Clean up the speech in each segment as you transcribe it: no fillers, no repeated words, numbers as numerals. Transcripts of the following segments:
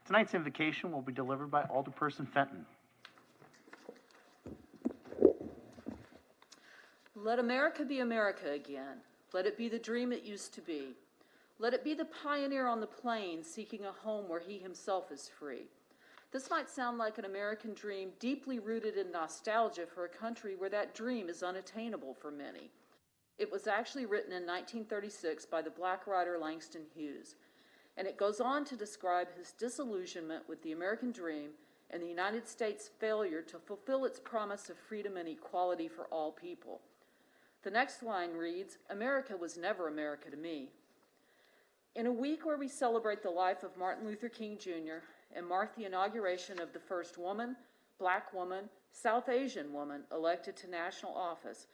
Tonight's invocation will be delivered by Alderperson Fenton. Let America be America again. Let it be the dream it used to be. Let it be the pioneer on the plains seeking a home where he himself is free. This might sound like an American dream deeply rooted in nostalgia for a country where that dream is unattainable for many. It was actually written in 1936 by the Black writer Langston Hughes, and it goes on to describe his disillusionment with the American dream and the United States' failure to fulfill its promise of freedom and equality for all people. The next line reads, "America was never America to me." In a week where we celebrate the life of Martin Luther King Jr. and mark the inauguration of the first woman, Black woman, South Asian woman elected to national office,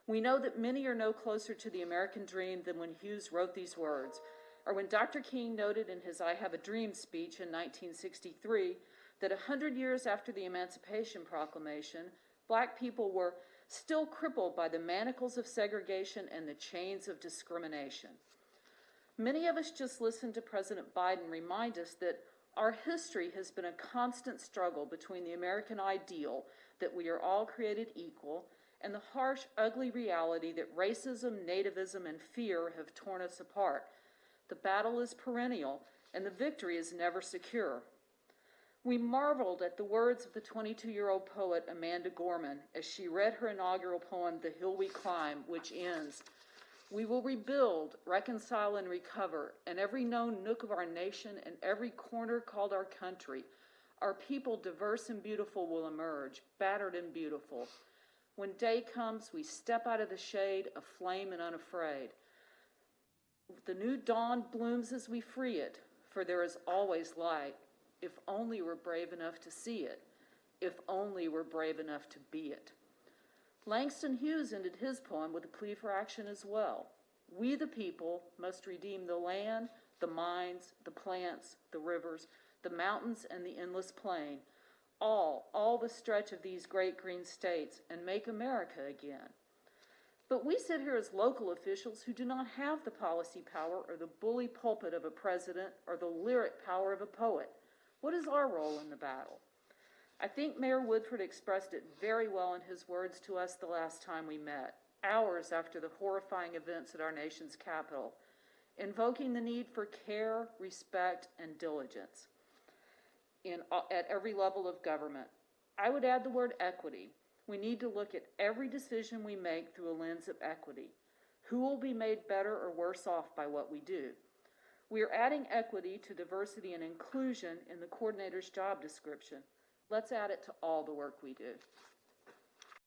we know that many are no closer to the American dream than when Hughes wrote these words, or when Dr. King noted in his I Have a Dream speech in 1963 that 100 years after the Emancipation Proclamation, Black people were still crippled by the manacles of segregation and the chains of discrimination. Many of us just listened to President Biden remind us that our history has been a constant struggle between the American ideal that we are all created equal and the harsh, ugly reality that racism, nativism, and fear have torn us apart. The battle is perennial, and the victory is never secure. We marveled at the words of the 22-year-old poet Amanda Gorman as she read her inaugural poem, The Hill We Climb, which ends, "We will rebuild, reconcile, and recover, and every known nook of our nation and every corner called our country. Our people, diverse and beautiful, will emerge, battered and beautiful. When day comes, we step out of the shade, aflame and unafraid. The new dawn blooms as we free it, for there is always light. If only we're brave enough to see it. If only we're brave enough to be it." Langston Hughes ended his poem with a plea for action as well. We, the people, must redeem the land, the mines, the plants, the rivers, the mountains, and the endless plain, all the stretch of these great green states, and make America again. But we sit here as local officials who do not have the policy power or the bully pulpit of a president or the lyric power of a poet. What is our role in the battle? I think Mayor Woodford expressed it very well in his words to us the last time we met, hours after the horrifying events at our nation's capital, invoking the need for care, respect, and diligence at every level of government. I would add the word equity. We need to look at every decision we make through a lens of equity. Who will be made better or worse off by what we do? We are adding equity to diversity and inclusion in the coordinator's job description. Let's add it to all the work we do.